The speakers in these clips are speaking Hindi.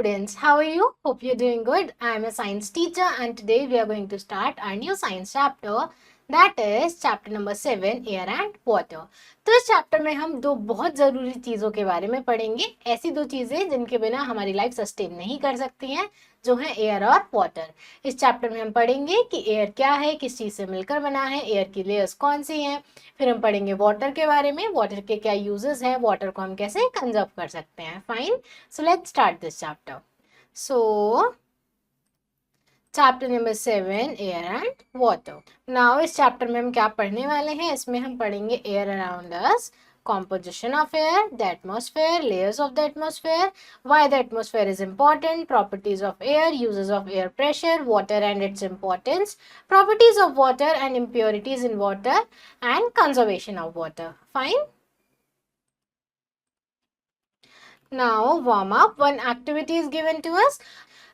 students, how are you? Hope you're doing good. I am a science teacher and today we are going to start our new science chapter, that is chapter number 7, air and water. तो इस चैप्टर में हम दो बहुत ज़रूरी चीज़ों के बारे में पढ़ेंगे, ऐसी दो चीज़ें जिनके बिना हमारी लाइफ सस्टेन नहीं कर सकती हैं, जो है एयर और वाटर। इस चैप्टर में हम पढ़ेंगे कि एयर क्या है, किस चीज़ से मिलकर बना है, एयर की लेयर्स कौन सी हैं। फिर हम पढ़ेंगे वाटर के बारे में, वाटर के क्या यूजेस हैं, वाटर को हम कैसे कंजर्व कर सकते हैं। Fine, so let's start this chapter. So chapter number 7, air and water. Now इस चैप्टर में हम क्या पढ़ने वाले हैं, इसमें हम पढ़ेंगे air around us, composition of air, the atmosphere, layers of the atmosphere, why the atmosphere is important, properties of air, uses of air pressure, water and its importance, properties of water and impurities in water, and conservation of water. Fine. Now warm up. One activity is given to us.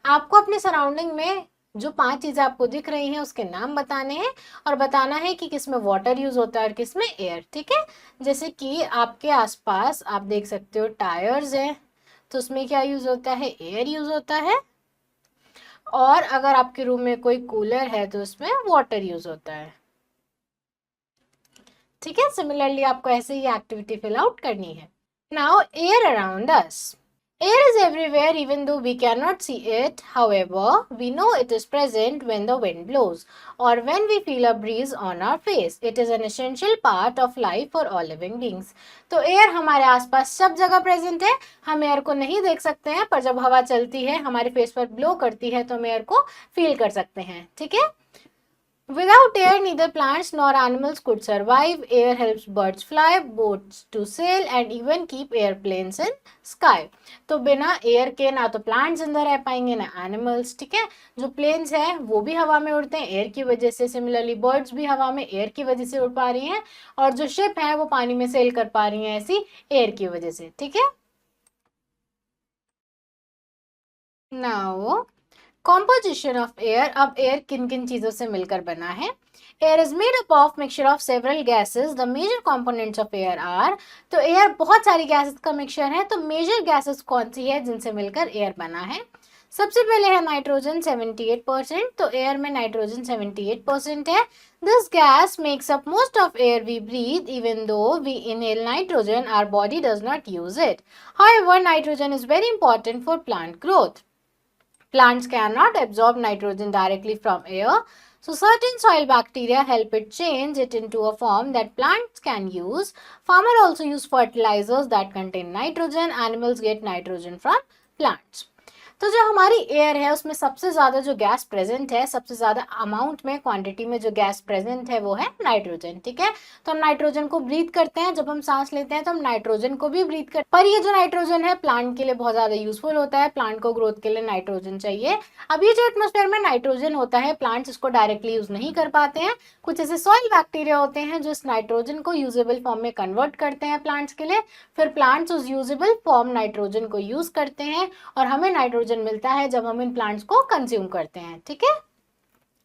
आपको अपने सराउंडिंग में जो 5 चीजें आपको दिख रही हैं उसके नाम बताने हैं और बताना है कि किस में वाटर यूज होता है और किस में एयर। ठीक है, जैसे कि आपके आसपास आप देख सकते हो टायर्स हैं, तो उसमें क्या यूज होता है, एयर यूज होता है। और अगर आपके रूम में कोई कूलर है तो उसमें वाटर यूज होता है। ठीक है, सिमिलरली आपको ऐसे ही एक्टिविटी फिल आउट करनी है। Now air around us. Air is everywhere even though we cannot see it. However, we know it is present when the wind blows or when we feel a breeze on our face. It is an essential part of life for all living beings. तो एयर हमारे आसपास सब जगह प्रेजेंट है। हम एयर को नहीं देख सकते हैं, पर जब हवा चलती है हमारे फेस पर ब्लो करती है तो हम एयर को फील कर सकते हैं। ठीक है, Without air, neither plants nor animals could survive. Air helps birds fly, boats to sail, and even keep airplanes in sky. तो बिना एयर के ना तो प्लांट्स जिंदा रह पाएंगे ना एनिमल्स। ठीक है, जो प्लेन्स हैं वो भी हवा में उड़ते हैं एयर की वजह से। सिमिलरली बर्ड्स भी हवा में एयर की वजह से उड़ पा रही हैं और जो शिप है वो पानी में सेल कर पा रही हैं ऐसी एयर की वजह से। ठीक है, नाउ कॉम्पोजिशन ऑफ एयर। अब एयर किन किन चीजों से मिलकर बना है। Air is made up of mixture of several gases. The major components of air are, तो एयर बहुत सारी गैसेस का मिक्सचर है, तो मेजर गैसेस कौन सी है जिनसे मिलकर एयर बना है। सबसे पहले है नाइट्रोजन 78%, तो एयर में नाइट्रोजन 78% है। This gas makes up most of air we breathe. Even though we inhale nitrogen, our body does not use it. However nitrogen is very important for plant growth. Plants cannot absorb nitrogen directly from air, so certain soil bacteria help it change it into a form that plants can use. Farmers also use fertilizers that contain nitrogen. Animals get nitrogen from plants. तो जो हमारी एयर है उसमें सबसे ज़्यादा जो गैस प्रेजेंट है, सबसे ज़्यादा अमाउंट में, क्वांटिटी में जो गैस प्रेजेंट है वो है नाइट्रोजन। ठीक है, तो हम नाइट्रोजन को ब्रीथ करते हैं, जब हम सांस लेते हैं तो हम नाइट्रोजन को भी ब्रीथ करते हैं। पर ये जो नाइट्रोजन है प्लांट के लिए बहुत ज़्यादा यूजफुल होता है, प्लांट को ग्रोथ के लिए नाइट्रोजन चाहिए। अब ये जो एटमोस्फेयर में नाइट्रोजन होता है प्लांट्स इसको डायरेक्टली यूज नहीं कर पाते हैं। कुछ ऐसे सॉइल बैक्टीरिया होते हैं जो इस नाइट्रोजन को यूजेबल फॉर्म में कन्वर्ट करते हैं प्लांट्स के लिए, फिर प्लांट्स उस यूजेबल फॉर्म नाइट्रोजन को यूज करते हैं और हमें नाइट्रोजन मिलता है जब हम इन प्लांट्स को कंज्यूम करते हैं। ठीक है,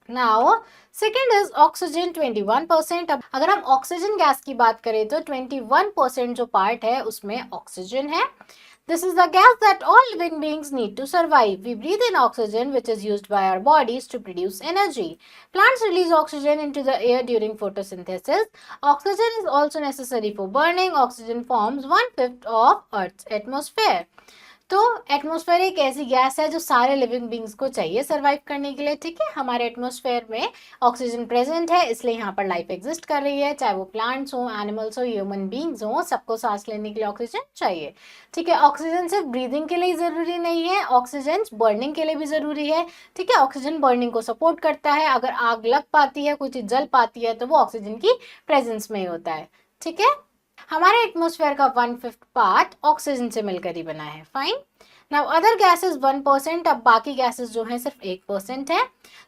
नाउ सेकेंड इज ऑक्सीजन 21%। अब अगर हम ऑक्सीजन गैस की बात करें तो 21% जो पार्ट है उसमें ऑक्सीजन है। This is the gas that all living beings need to survive. We breathe in oxygen, which is used by our bodies to produce energy. Plants release oxygen into the air during photosynthesis. Oxygen is also necessary for burning. Oxygen forms 1/5 of Earth's atmosphere. तो एटमॉस्फेयर एक ऐसी गैस है जो सारे लिविंग बींग्स को चाहिए सरवाइव करने के लिए। ठीक है, हमारे एटमॉस्फेयर में ऑक्सीजन प्रेजेंट है, इसलिए यहाँ पर लाइफ एग्जिस्ट कर रही है, चाहे वो प्लांट्स हो, एनिमल्स हो, ह्यूमन बींग्स हो, सबको सांस लेने के लिए ऑक्सीजन चाहिए। ठीक है, ऑक्सीजन सिर्फ ब्रीदिंग के लिए जरूरी नहीं है, ऑक्सीजन बर्निंग के लिए भी जरूरी है। ठीक है, ऑक्सीजन बर्निंग को सपोर्ट करता है। अगर आग लग पाती है, कोई चीज जल पाती है तो वो ऑक्सीजन की प्रेजेंस में ही होता है। ठीक है, हमारे एटमॉस्फेयर का 1/5 पार्ट ऑक्सीजन से मिलकर ही बना है। Fine, now other gases 1%। अब बाकी गैसेस जो हैं सिर्फ 1% है।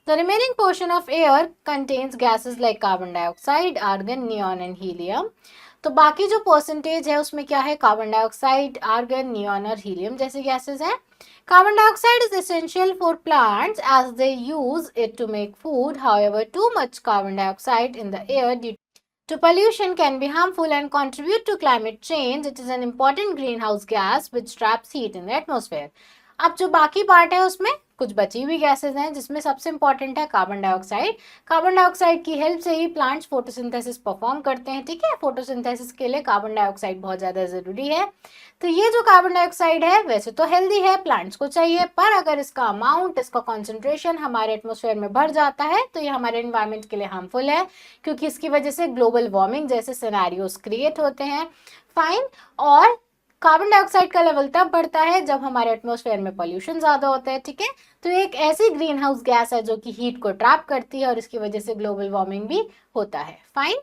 The remaining portion of air contains gases like carbon dioxide, argon, neon and helium. तो बाकी जो परसेंटेज है उसमें क्या है, कार्बन डाइऑक्साइड, आर्गन, नियॉन और हीलियम जैसे गैसेस हैं। Carbon dioxide is essential for plants as they use it to make food. However, too much carbon dioxide in the air due to pollution can be harmful and contribute to climate change. It is an important greenhouse gas which traps heat in the atmosphere. अब जो बाकी पार्ट है उसमें कुछ बची हुई गैसेज हैं, जिसमें सबसे इंपॉर्टेंट है कार्बन डाइऑक्साइड। कार्बन डाइऑक्साइड की हेल्प से ही प्लांट्स फोटोसिंथेसिस परफॉर्म करते हैं, ठीक है। फोटोसिंथेसिस के लिए कार्बन डाइऑक्साइड बहुत ज़्यादा ज़रूरी है। तो ये जो कार्बन डाइऑक्साइड है वैसे तो हेल्दी है, प्लांट्स को चाहिए, पर अगर इसका अमाउंट, इसका कॉन्सेंट्रेशन हमारे एटमॉस्फेयर में बढ़ जाता है तो ये हमारे एनवायरनमेंट के लिए हार्मफुल है, क्योंकि इसकी वजह से ग्लोबल वार्मिंग जैसे सिनेरियोस क्रिएट होते हैं। फाइन। और कार्बन डाइऑक्साइड का लेवल तब बढ़ता है जब हमारे एटमॉस्फेयर में पोल्यूशन ज्यादा होता है, ठीक है। तो एक ऐसी ग्रीन हाउस गैस है जो कि हीट को ट्रैप करती है और इसकी वजह से ग्लोबल वार्मिंग भी होता है। Fine.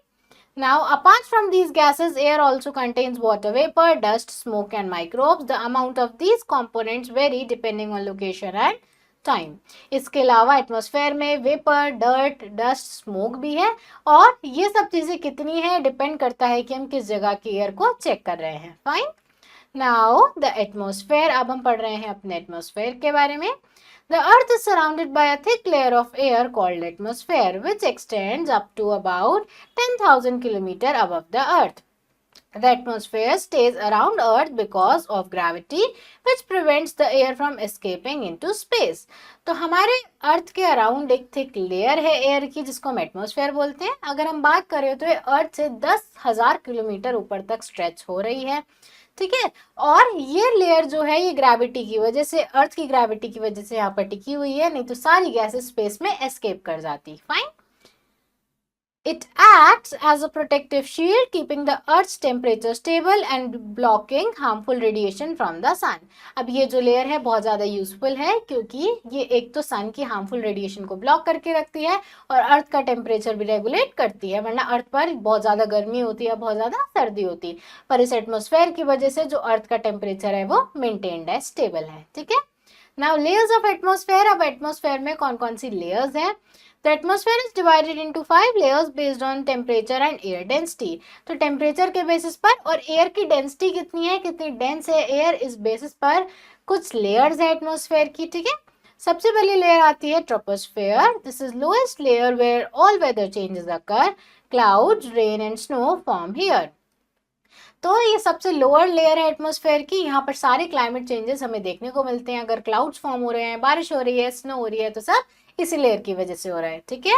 Now, apart from these gases, air also contains water vapor, dust, smoke and microbes. The amount of these components vary depending on location and time. इसके अलावा एटमॉस्फेयर में वेपर, डर्ट, डस्ट, स्मोक भी है, और ये सब चीजें कितनी है डिपेंड करता है कि हम किस जगह की एयर को चेक कर रहे हैं। फाइन। नाउ द एटमॉस्फेयर, अब हम पढ़ रहे हैं अपने एटमॉस्फेयर के बारे में। The earth is surrounded by a thick layer of air called atmosphere, which extends up to about 10,000 km above the earth. The atmosphere stays around earth because of gravity, which prevents the air from escaping into space. तो हमारे अर्थ के अराउंड एक थिक लेयर है एयर की, जिसको हम एटमॉस्फेयर बोलते हैं। अगर हम बात करें तो ये अर्थ से 10,000 किलोमीटर ऊपर तक स्ट्रेच हो रही है, ठीक है। और ये लेयर जो है ये ग्रेविटी की वजह से, अर्थ की ग्रेविटी की वजह से यहाँ पर टिकी हुई है, नहीं तो सारी गैसेस स्पेस में एस्केप कर जाती। Fine. It acts as a protective shield, keeping the Earth's temperature stable and blocking harmful radiation from the sun. अब ये जो लेयर है बहुत ज़्यादा यूजफुल है, क्योंकि ये एक तो सन की हार्मफुल रेडिएशन को ब्लॉक करके रखती है और अर्थ का टेम्परेचर भी रेगुलेट करती है, वरना अर्थ पर बहुत ज़्यादा गर्मी होती है, बहुत ज़्यादा सर्दी होती है, पर इस एटमॉस्फेयर की वजह से जो अर्थ का टेम्परेचर है वो मेंटेन्ड है, स्टेबल है, ठीक है। Now layers of atmosphere. अब एटमॉस्फेयर में कौन कौन सी लेयर्स हैं? The atmosphere is divided into 5 layers based on temperature and air density. तो टेम्परेचर के बेसिस पर और एयर की डेंसिटी कितनी है, कितनी डेंस है एयर, इस बेसिस पर कुछ लेयर्स है एटमॉस्फेयर की, ठीक है। सबसे पहली लेयर आती है troposphere. This is lowest layer where all weather changes occur, clouds, rain and snow form here. तो ये सबसे लोअर लेयर है एटमॉस्फेयर की, यहाँ पर सारे क्लाइमेट चेंजेस हमें देखने को मिलते हैं। अगर क्लाउड्स फॉर्म हो रहे हैं, बारिश हो रही है, स्नो हो रही है, तो सब इसी लेयर की वजह से हो रहा है, ठीक है।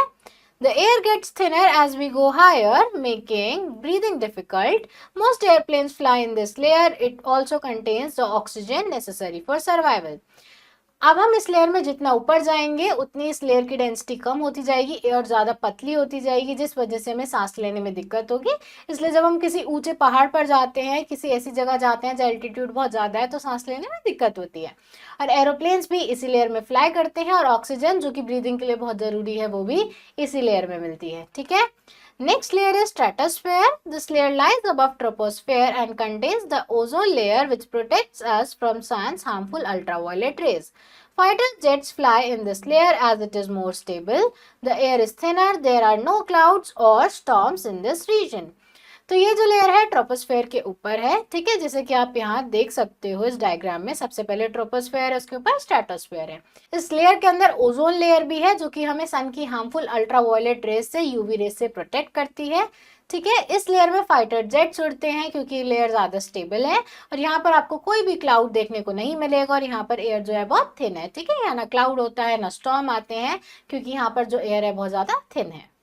The air gets thinner as we go higher, making breathing difficult. Most airplanes fly in this layer. It also contains the oxygen necessary for survival. अब हम इस लेयर में जितना ऊपर जाएंगे उतनी इस लेयर की डेंसिटी कम होती जाएगी, एयर ज़्यादा पतली होती जाएगी, जिस वजह से हमें सांस लेने में दिक्कत होगी। इसलिए जब हम किसी ऊंचे पहाड़ पर जाते हैं, किसी ऐसी जगह जाते हैं जहाँ एल्टीट्यूड बहुत ज़्यादा है, तो सांस लेने में दिक्कत होती है। और एरोप्लेन्स भी इसी लेयर में फ्लाई करते हैं, और ऑक्सीजन जो कि ब्रीदिंग के लिए बहुत ज़रूरी है वो भी इसी लेयर में मिलती है, ठीक है। Next layer is stratosphere. This layer lies above troposphere and contains the ozone layer, which protects us from sun's harmful ultraviolet rays. Fighter jets fly in this layer as it is more stable. The air is thinner. There are no clouds or storms in this region. तो ये जो लेयर है ट्रोपोस्फेयर के ऊपर है, ठीक है, जैसे कि आप यहाँ देख सकते हो इस डायग्राम में। सबसे पहले ट्रोपोस्फेयर है, उसके ऊपर स्ट्रेटोस्फेयर है। इस लेयर के अंदर ओजोन लेयर भी है, जो कि हमें सन की हार्मफुल अल्ट्रावायलेट रेस से, यूवी रेस से प्रोटेक्ट करती है, ठीक है। इस लेयर में फाइटर जेट्स उड़ते हैं क्योंकि लेयर ज़्यादा स्टेबल है, और यहाँ पर आपको कोई भी क्लाउड देखने को नहीं मिलेगा, और यहाँ पर एयर जो है बहुत थिन है, ठीक है। यहाँ ना क्लाउड होता है ना स्टॉर्म आते हैं, क्योंकि यहाँ पर जो एयर है बहुत ज़्यादा थिन है।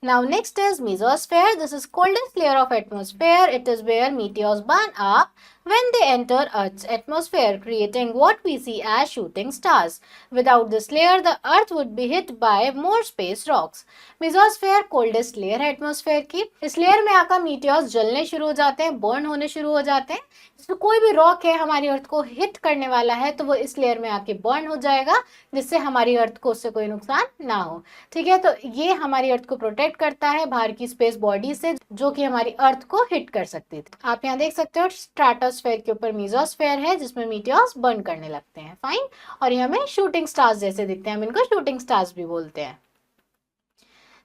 Now next is mesosphere. This is coldest layer of atmosphere. It is where meteors burn up when they enter Earth's atmosphere, creating what we see as shooting stars. Without this layer, the Earth would be hit by more space rocks. Mesosphere coldest layer है atmosphere की। इस लेयर में आकर meteors जलने शुरू हो जाते हैं, burn होने शुरू हो जाते हैं। इसमें कोई भी रॉक है हमारी अर्थ को हिट करने वाला है तो वो इस लेयर में आके बर्न हो जाएगा, जिससे हमारी अर्थ को उससे कोई नुकसान ना हो, ठीक है। तो ये हमारी अर्थ को प्रोटेक्ट करता है बाहर की स्पेस बॉडी से, जो कि हमारी अर्थ को हिट कर सकती थी। आप यहाँ देख सकते हो स्ट्रेटोस्फेयर के ऊपर मेसोस्फेयर है, जिसमें मीटियोर्स बर्न करने लगते हैं। फाइन। और ये हमें शूटिंग स्टार्स जैसे दिखते हैं, हम इनको शूटिंग स्टार्स भी बोलते हैं।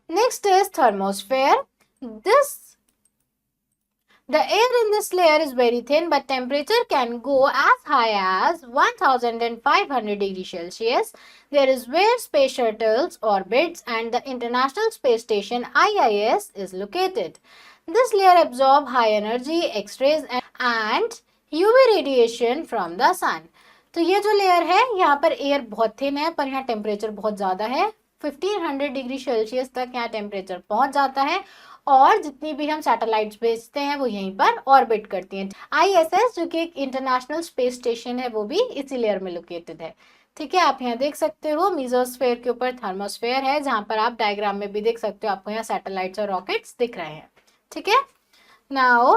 Next is thermosphere. The air in this layer is very thin, but temperature can go as high as 1500 degrees Celsius. There is where space shuttles orbits and the International Space Station IIS is located. This layer absorbs high energy X-rays and UV radiation from the sun. तो ये जो लेयर है यहाँ पर एयर बहुत थिन है, पर यहाँ टेम्परेचर बहुत ज़्यादा है, 1500 डिग्री सेल्सियस तक यहाँ टेम्परेचर पहुंच जाता है, और जितनी भी हम सैटेलाइट्स भेजते हैं वो यहीं पर ऑर्बिट करती हैं। ISS जो कि एक इंटरनेशनल स्पेस स्टेशन है वो भी इसी लेयर में लोकेटेड है। ठीक है, आप यहाँ देख सकते हो मेसोस्फेयर के ऊपर थर्मोस्फेयर है, जहां पर आप डायग्राम में भी देख सकते हो, आपको यहाँ सैटेलाइट्स और रॉकेट्स दिख रहे हैं। ठीक है, now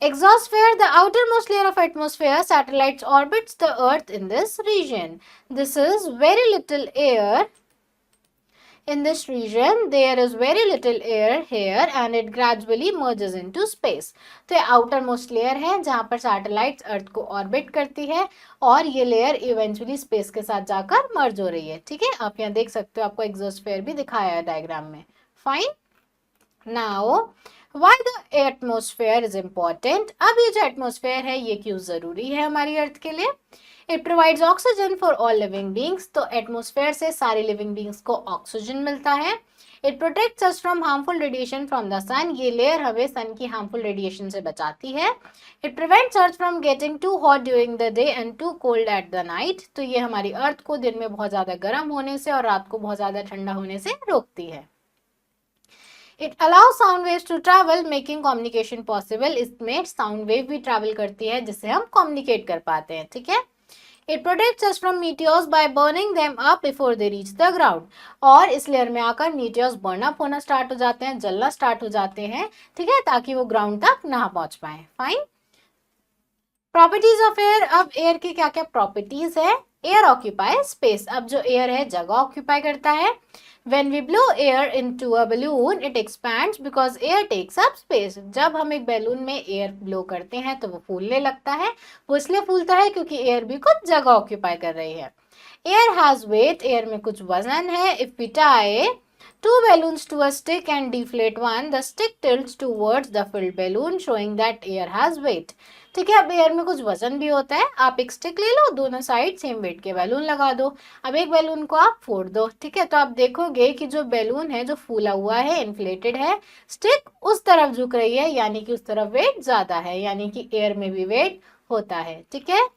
exosphere, the outermost layer of atmosphere, satellites orbits the earth in this region. This is very little air. In this region, there is very little air here and it gradually merges into space. तो ये outermost layer है जहाँ पर satellites अर्थ को ऑर्बिट करती है और ये लेयर इवेंचुअली स्पेस के साथ जाकर मर्ज हो रही है। ठीक है, आप यहाँ देख सकते हो, आपको एक्सोस्फेयर भी दिखाया है डायग्राम में। Fine, now Why the atmosphere is important? अब ये जो एटमोस्फेयर है ये क्यों जरूरी है हमारी अर्थ के लिए? It provides oxygen for all living beings. तो एटमोस्फेयर से सारे लिविंग बींग्स को ऑक्सीजन मिलता है। It protects us from harmful radiation from the sun. ये लेयर हमें सन की हार्मफुल रेडिएशन से बचाती है। It prevents earth from getting too hot during the day and too cold at the night. तो ये हमारी अर्थ को दिन में बहुत ज्यादा गर्म होने से और रात को बहुत ज्यादा ठंडा होने से रोकती है। It allows sound waves to travel, making communication possible. इसमें sound wave भी travel करती है जिससे हम communicate कर पाते हैं। ठीक है, It protects us from meteors by burning them up before they reach the ground. और इस लेयर में आकर meteors burn up होना स्टार्ट हो जाते हैं, जलना स्टार्ट हो जाते हैं। ठीक है, ताकि वो ग्राउंड तक ना पहुंच पाए। Fine, properties of air. अब एयर की क्या क्या प्रॉपर्टीज है? Air occupy space. अब जो एयर है जगह ऑक्यूपाई करता है। When we blow air into a balloon, it expands because air takes up space. जब हम एक बैलून में एयर ब्लो करते हैं तो वो फूलने लगता है। वो इसलिए फूलता है क्योंकि एयर भी कुछ जगह ऑक्यूपाई कर रही है। Air has weight. एयर में कुछ वजन है। If we tie two balloons to a stick and deflate one, the stick tilts towards the filled balloon, showing that air has weight. ठीक है, अब एयर में कुछ वजन भी होता है। आप एक स्टिक ले लो, दोनों साइड सेम वेट के बैलून लगा दो। अब एक बैलून को आप फोड़ दो। ठीक है, तो आप देखोगे कि जो बैलून है जो फूला हुआ है, इन्फ्लेटेड है, स्टिक उस तरफ झुक रही है, यानी कि उस तरफ वेट ज्यादा है, यानी कि एयर में भी वेट होता है। ठीक है,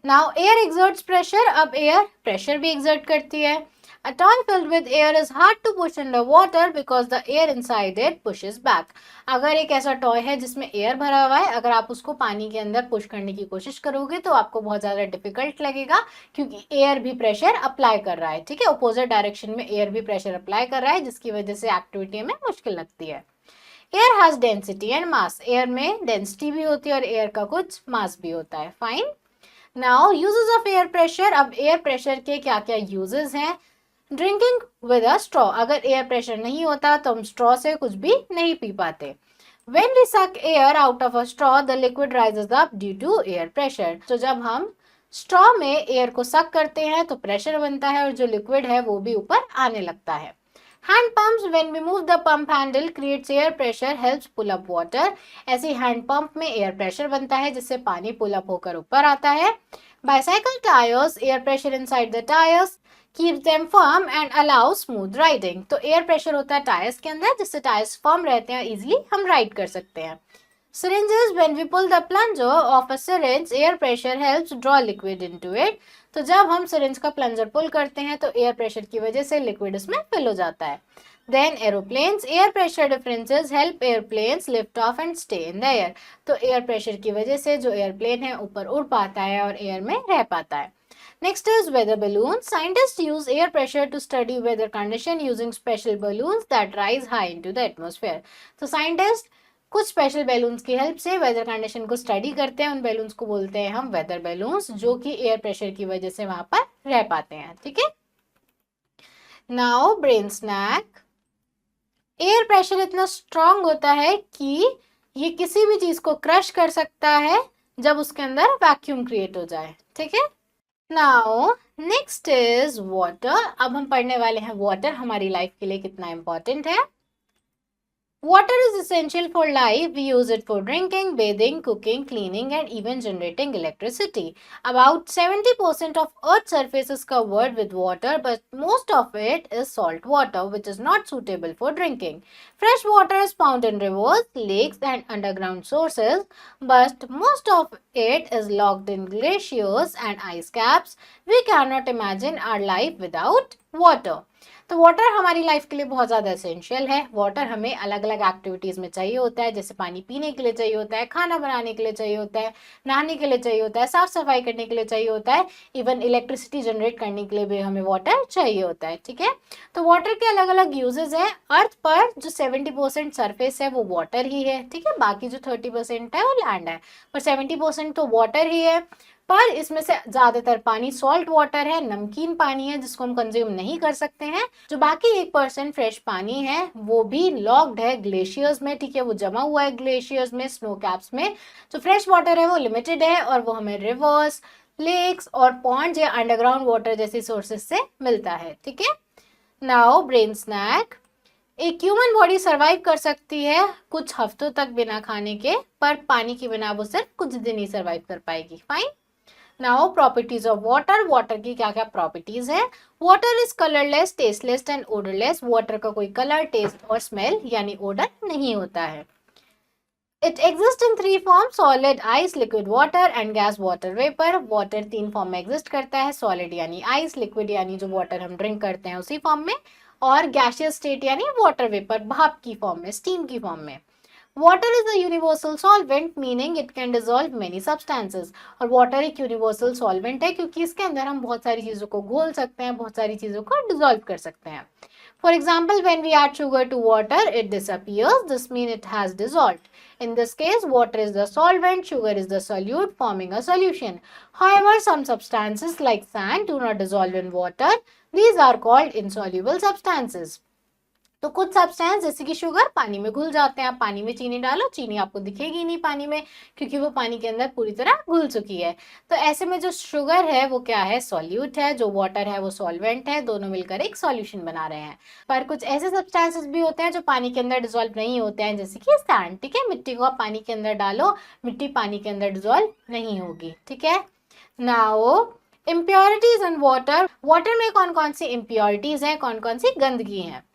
नाउ एयर एक्सर्ट्स प्रेशर। अब एयर प्रेशर भी एक्सर्ट करती है। A toy filled with air is hard to push under water because the air inside it pushes back. अगर एक ऐसा टॉय है जिसमें एयर भरा हुआ है, अगर आप उसको पानी के अंदर पुश करने की कोशिश करोगे तो आपको बहुत ज़्यादा डिफिकल्ट लगेगा, क्योंकि एयर भी प्रेशर अप्लाई कर रहा है। ठीक है, अपोजिट डायरेक्शन में एयर भी प्रेशर अप्लाई कर रहा है, जिसकी वजह से एक्टिविटी में मुश्किल लगती है। Air has density and mass. Air में डेंसिटी भी होती है और एयर का कुछ मास भी होता है। Fine, now uses of air pressure. अब एयर प्रेशर के क्या क्या यूजेस हैं? Drinking with a straw. अगर एयर प्रेशर नहीं होता तो हम स्ट्रॉ से कुछ भी नहीं पी पाते। When we suck air out of a straw, the liquid rises up due to air pressure. तो जब हम स्ट्रॉ में एयर को सक करते हैं तो प्रेशर बनता है और जो लिक्विड है वो भी ऊपर आने लगता है। Hand pumps, when we move the pump handle creates air pressure, helps pull up water. ऐसे हैंड पंप में एयर प्रेशर बनता है जिससे पानी पुल अप होकर ऊपर आता है। Bicycle tires, air pressure inside the tires keeps them firm and allows smooth riding. तो एयर प्रेशर होता है टायर्स के अंदर जिससे टायर्स फर्म रहते हैं, इजीली हम राइड कर सकते हैं। Syringes, when we pull the plunger of a syringe, air pressure helps draw liquid into it. तो जब हम सिरिंज का प्लंजर पुल करते हैं तो एयर प्रेशर की वजह से लिक्विड इसमें फिल हो जाता है। Then aeroplanes, air pressure differences help airplanes lift off and stay in the air. तो एयर प्रेशर की वजह से जो एयरप्लेन है ऊपर उड़ पाता है और एयर में रह पाता है। Next is weather balloons. Scientists use air pressure to study weather condition using special balloons that rise high into the atmosphere. तो साइंटिस्ट कुछ स्पेशल बैलून्स की हेल्प से वेदर कंडीशन को स्टडी करते हैं। उन बैलून्स को बोलते हैं हम वेदर बैलून्स, जो कि एयर प्रेशर की वजह से वहां पर रह पाते हैं। ठीक है, now brain snack. Air pressure इतना स्ट्रांग होता है कि ये किसी भी चीज को क्रश कर सकता है जब उसके अंदर वैक्यूम क्रिएट हो जाए। ठीक है, नाउ नेक्स्ट इज वाटर। अब हम पढ़ने वाले हैं वाटर हमारी लाइफ के लिए कितना इंपॉर्टेंट है। Water is essential for life. We use it for drinking, bathing, cooking, cleaning and even generating electricity. About 70% of Earth's surface is covered with water, but most of it is salt water, which is not suitable for drinking. Fresh water is found in rivers, lakes and underground sources, but most of it is locked in glaciers and ice caps. We cannot imagine our life without water. तो वाटर हमारी लाइफ के लिए बहुत ज़्यादा एसेंशियल है। वाटर हमें अलग अलग एक्टिविटीज़ में चाहिए होता है, जैसे पानी पीने के लिए चाहिए होता है, खाना बनाने के लिए चाहिए होता है, नहाने के लिए चाहिए होता है, साफ सफाई करने के लिए चाहिए होता है, इवन इलेक्ट्रिसिटी जनरेट करने के लिए भी हमें वाटर चाहिए होता है। ठीक है, तो वाटर के अलग अलग यूजेस हैं। अर्थ पर जो 70% सरफेस है वो वाटर ही है। ठीक है, बाकी जो 30% है वो लैंड है, पर 70% तो वाटर ही है। पर इसमें से ज्यादातर पानी सॉल्ट वाटर है, नमकीन पानी है जिसको हम कंज्यूम नहीं कर सकते हैं। जो बाकी 1% फ्रेश पानी है वो भी लॉक्ड है ग्लेशियर्स में। ठीक है, वो जमा हुआ है ग्लेशियर्स में, स्नो कैप्स में। जो फ्रेश वाटर है वो लिमिटेड है और वो हमें रिवर्स, लेक्स और पॉन्ड्स या अंडरग्राउंड वाटर जैसी सोर्सेस से मिलता है। ठीक है, नाउ ब्रेन स्नैक। एक ह्यूमन बॉडी सरवाइव कर सकती है कुछ हफ्तों तक बिना खाने के, पर पानी के बिना वो सिर्फ कुछ दिन ही सरवाइव कर पाएगी। Fine. Now properties of water. Water की क्या क्या प्रॉपर्टीज है? Water is colourless, tasteless and odourless. Water का कोई कलर, टेस्ट और स्मेल यानी ओडर नहीं होता है। It exist in 3 form, solid, ice, liquid water and gas water vapour. Water 3 form में एग्जिस्ट करता है, सॉलिड यानी आइस, लिक्विड यानी जो वाटर हम ड्रिंक करते हैं उसी फॉर्म में, और गैसियस स्टेट यानी वाटर वेपर, भाप की फॉर्म में, स्टीम की फॉर्म में। Water is a universal solvent, meaning it can dissolve many substances. और वाटर एक यूनिवर्सल सॉल्वेंट है क्योंकि इसके अंदर हम बहुत सारी चीजों को घोल सकते हैं, बहुत सारी चीजों को डिसॉल्व कर सकते हैं। For example, when we add sugar to water, it disappears. This means it has dissolved. In this case, water is the solvent, sugar is the solute, forming a solution. However, some substances like sand do not dissolve in water. These are called insoluble substances. तो कुछ सब्सटेंस जैसे कि शुगर पानी में घुल जाते हैं। आप पानी में चीनी डालो, चीनी आपको दिखेगी नहीं पानी में क्योंकि वो पानी के अंदर पूरी तरह घुल चुकी है। तो ऐसे में जो शुगर है वो क्या है? सॉल्यूट है। जो वाटर है वो सॉल्वेंट है। दोनों मिलकर एक सॉल्यूशन बना रहे हैं। पर कुछ ऐसे सब्सटेंसेस भी होते हैं जो पानी के अंदर डिसॉल्व नहीं होते हैं, जैसे कि सैंड। ठीक है, मिट्टी को आप पानी के अंदर डालो, मिट्टी पानी के अंदर डिसॉल्व नहीं होगी। ठीक है, now impurities in water. Water में कौन कौन सी इम्प्योरिटीज हैं, कौन कौन सी गंदगी है?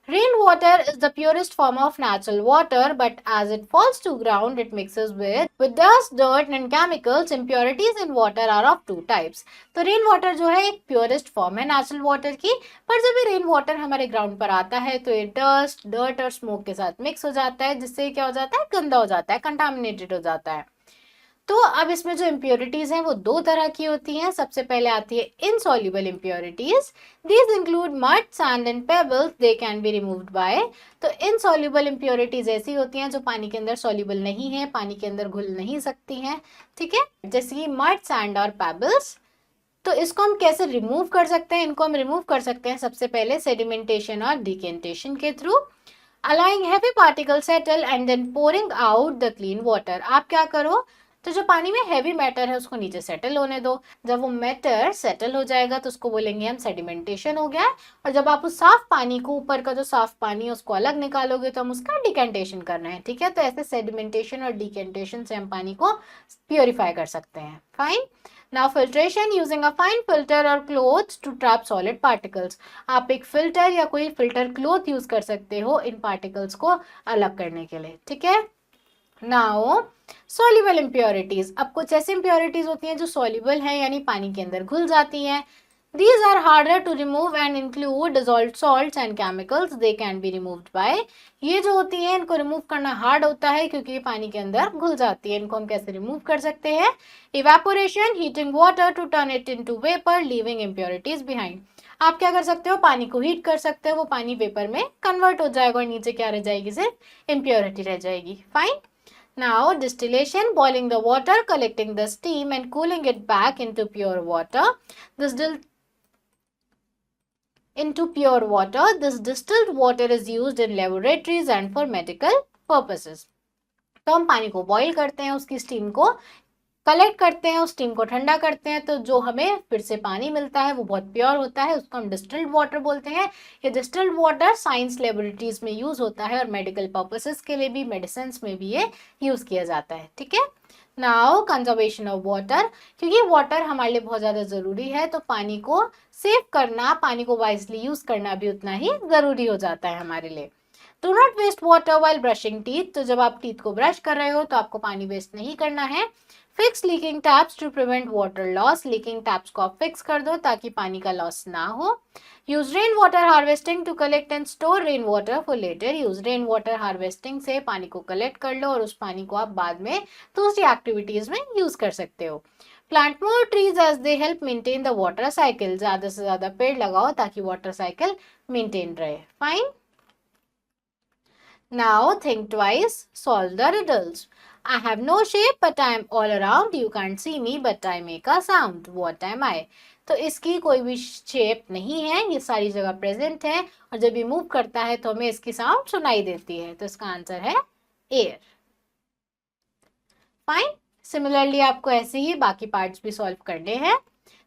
Rainwater is the purest form of natural water, but as it falls to ground, it mixes with dust, dirt and chemicals. Impurities in water are of 2 types. तो रेन वाटर जो है एक प्योरेस्ट फॉर्म है नेचुरल वाटर की, पर जब ये रेन वाटर हमारे ग्राउंड पर आता है तो ये डस्ट, डर्ट और स्मोक के साथ मिक्स हो जाता है, जिससे क्या हो जाता है? गंदा हो जाता है, कंटामिनेटेड हो जाता है। तो अब इसमें जो इम्प्योरिटीज हैं वो 2 तरह की होती हैं। सबसे पहले आती है insoluble impurities. These include mud, sand and pebbles, they can be removed by. तो इनसॉल्युबल इम्प्योरिटीज ऐसी होती हैं जो पानी के अंदर सॉल्युबल नहीं है, पानी के अंदर घुल नहीं सकती हैं। ठीक है, जैसे कि मड, सैंड और पेबल्स। तो इसको हम कैसे रिमूव कर सकते हैं? इनको हम रिमूव कर सकते हैं सबसे पहले सेडिमेंटेशन और डिकेंटेशन के through, allowing heavy particles settle and then pouring out the clean water। आप क्या करो, तो जो पानी में हैवी मैटर है उसको नीचे सेटल होने दो। जब वो मैटर सेटल हो जाएगा तो उसको बोलेंगे हम सेडिमेंटेशन हो गया है। और जब आप उस साफ पानी को, ऊपर का जो साफ पानी है उसको अलग निकालोगे तो हम उसका डिकेंटेशन कर रहे हैं। ठीक है, तो ऐसे सेडिमेंटेशन और डिकेंटेशन से हम पानी को प्योरीफाई कर सकते हैं। Fine. Now filtration, using a fine filter और cloth to trap solid particles. आप एक फिल्टर या कोई फिल्टर क्लोथ यूज कर सकते हो इन पार्टिकल्स को अलग करने के लिए। ठीक है, नाउ सॉल्युबल इम्प्योरिटीज। अब कुछ ऐसी इम्प्योरिटीज होती हैं जो सॉल्युबल हैं यानी पानी के अंदर घुल जाती हैं। These are harder to remove and include dissolved salts and chemicals. They can be removed by। ये जो होती हैं इनको रिमूव करना हार्ड होता है क्योंकि ये पानी के अंदर घुल जाती है। इनको हम कैसे रिमूव कर सकते हैं? Evaporation, heating water to turn it into vapor, leaving impurities behind। आप क्या कर सकते हो? पानी को हीट कर सकते हो, वो पानी वेपर में कन्वर्ट हो जाएगा और नीचे क्या रह जाएगी? सिर्फ इम्प्योरिटी रह जाएगी। Fine. Now distillation, boiling the water, collecting the steam and cooling it back into pure water. This distilled water is used in laboratories and for medical purposes। तो हम पानी को बॉईल करते हैं, उसकी स्टीम को कलेक्ट करते हैं, उस स्टीम को ठंडा करते हैं, तो जो हमें फिर से पानी मिलता है वो बहुत प्योर होता है, उसको हम डिस्टिल्ड वाटर बोलते हैं। ये डिस्टिल्ड वाटर साइंस लेबोरेटरीज में यूज होता है और मेडिकल पर्पसेस के लिए भी, मेडिसिन में भी ये यूज किया जाता है। ठीक है, नाउ कंजर्वेशन ऑफ वाटर, क्योंकि वाटर हमारे लिए बहुत ज़्यादा ज़रूरी है तो पानी को सेव करना, पानी को वाइजली यूज करना भी उतना ही ज़रूरी हो जाता है हमारे लिए। Do not waste water while brushing teeth, तो जब आप टीथ को ब्रश कर रहे हो तो आपको पानी वेस्ट नहीं करना है। Fix leaking taps to prevent water loss, leaking taps को आप फिक्स कर दो ताकि पानी का लॉस ना हो। Use rain water harvesting to collect and store rain water for later, use rain water harvesting से पानी को कलेक्ट कर लो और उस पानी को आप बाद में दूसरी एक्टिविटीज में यूज कर सकते हो। Plant more trees as they help maintain the water cycle, ज्यादा से ज्यादा पेड़ लगाओ ताकि वाटर साइकिल मेंटेन रहे। Fine. Now think twice, solve the riddles. I have no shape but I am all around. You can't see me but I make a sound. What am I? तो इसकी कोई भी शेप नहीं है, ये सारी जगह प्रेजेंट है और जब ये मूव करता है तो हमें इसकी साउंड सुनाई देती है, तो इसका आंसर है एयर। फाइन। सिमिलरली आपको ऐसे ही बाकी पार्ट्स भी सॉल्व करने हैं।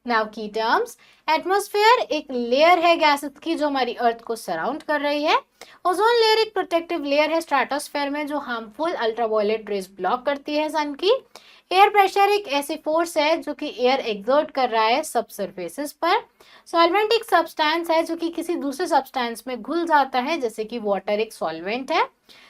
नाउ की टर्म्स, एटमॉस्फेयर एक लेयर है गैसेस की जो हमारी अर्थ को सराउंड कर रही है। ओजोन लेयर एक प्रोटेक्टिव लेयर है स्ट्रेटोस्फेयर में जो हार्मफुल अल्ट्रावायलेट रेज ब्लॉक करती है सन की। एयर प्रेशर एक ऐसी फोर्स है जो कि एयर एग्जर्ट कर रहा है सब सरफेसेस पर। सॉल्वेंट एक सब्सटेंस है जो कि किसी दूसरे सब्सटेंस में घुल जाता है, जैसे कि वाटर एक सॉल्वेंट है।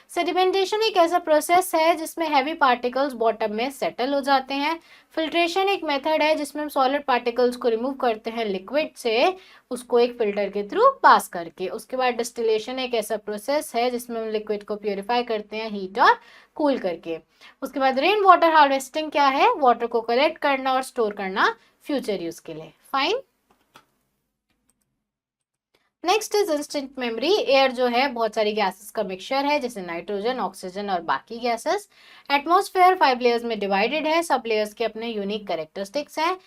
सेडिमेंटेशन एक ऐसा प्रोसेस है जिसमें हैवी पार्टिकल्स बॉटम में सेटल हो जाते हैं। फिल्ट्रेशन एक मेथड है जिसमें हम सॉलिड पार्टिकल्स को रिमूव करते हैं लिक्विड से, उसको एक फिल्टर के थ्रू पास करके। उसके बाद डिस्टिलेशन एक ऐसा प्रोसेस है जिसमें हम लिक्विड को प्योरीफाई करते हैं हीट और कूल करके। उसके बाद रेन वाटर हार्वेस्टिंग क्या है, वाटर को कलेक्ट करना और स्टोर करना फ्यूचर यूज के लिए। Fine. Next is instant memory. Air जो है बहुत सारी गैसेस का मिक्सचर है जैसे नाइट्रोजन, ऑक्सीजन और बाकी गैसेस। एटमॉस्फेयर 5 लेयर्स में डिवाइडेड है, सब लेयर्स के अपने यूनिक कैरेक्टरिस्टिक्स हैं।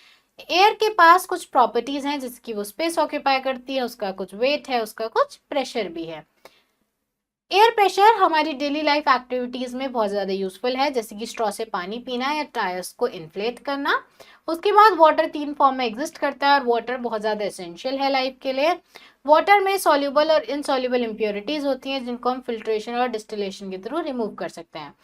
एयर के पास कुछ प्रॉपर्टीज हैं जैसे कि वो स्पेस ऑक्यूपाई करती है, उसका कुछ वेट है, उसका कुछ प्रेशर भी है। एयर प्रेशर हमारी डेली लाइफ एक्टिविटीज में बहुत ज़्यादा यूजफुल है, जैसे कि स्ट्रॉ से पानी पीना या टायर्स को इन्फ्लेट करना। उसके बाद वाटर 3 फॉर्म में एग्जिस्ट करता है और वाटर बहुत ज़्यादा एसेंशियल है लाइफ के लिए। वाटर में सॉल्युबल और इनसॉल्युबल इम्प्योरिटीज होती हैं जिनको हम फिल्ट्रेशन और डिस्टिलेशन के थ्रू रिमूव कर सकते हैं।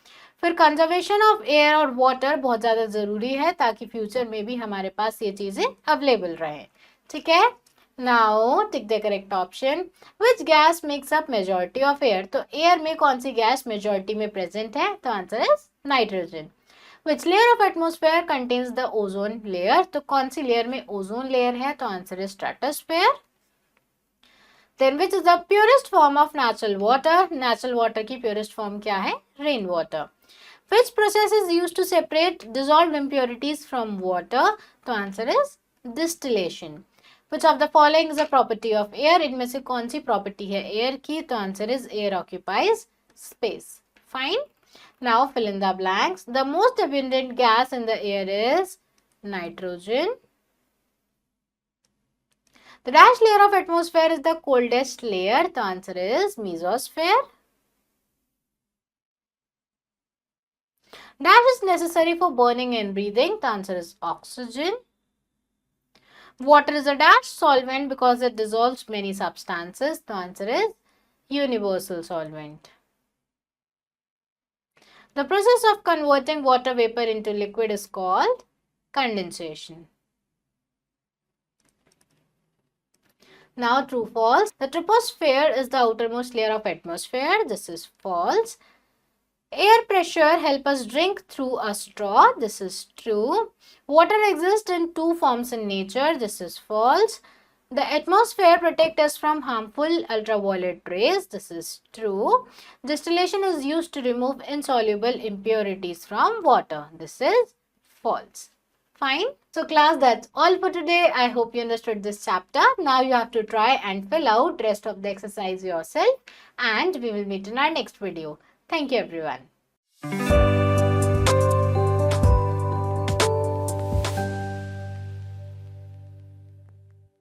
फिर कंजर्वेशन ऑफ एयर और वाटर बहुत ज़्यादा ज़रूरी है ताकि फ्यूचर में भी हमारे पास ये चीज़ें अवेलेबल रहें। ठीक है। Now tick the correct option. Which gas makes up majority of air, तो एयर में कौन सी गैस मेजॉरिटी में प्रेजेंट है, तो answer is nitrogen. Which layer of atmosphere contains the ozone layer, तो कौन सी लेयर में ओजोन लेयर है, तो answer is stratosphere. Then which is the purest form of natural water, natural water की प्योरेस्ट फॉर्म क्या है, rain water. Which process is used to separate dissolved impurities from water, तो answer is distillation. Which of the following is a property of air, इनमें से कौन सी प्रॉपर्टी है एयर की, तो answer is air occupies space. Fine. Now fill in the blanks. The most abundant gas in the air is nitrogen. The dash layer of atmosphere is the coldest layer, the answer is mesosphere. Dash is necessary for burning and breathing, the answer is oxygen. Water is a dash solvent because it dissolves many substances. The answer is universal solvent. The process of converting water vapor into liquid is called condensation. Now true false. The troposphere is the outermost layer of atmosphere. This is false. Air pressure help us drink through a straw. This is true. Water exists in 2 forms in nature. This is false. The atmosphere protects us from harmful ultraviolet rays. This is true. Distillation is used to remove insoluble impurities from water. This is false. Fine. So class, that's all for today. I hope you understood this chapter. Now you have to try and fill out rest of the exercise yourself, and we will meet in our next video. Thank you everyone.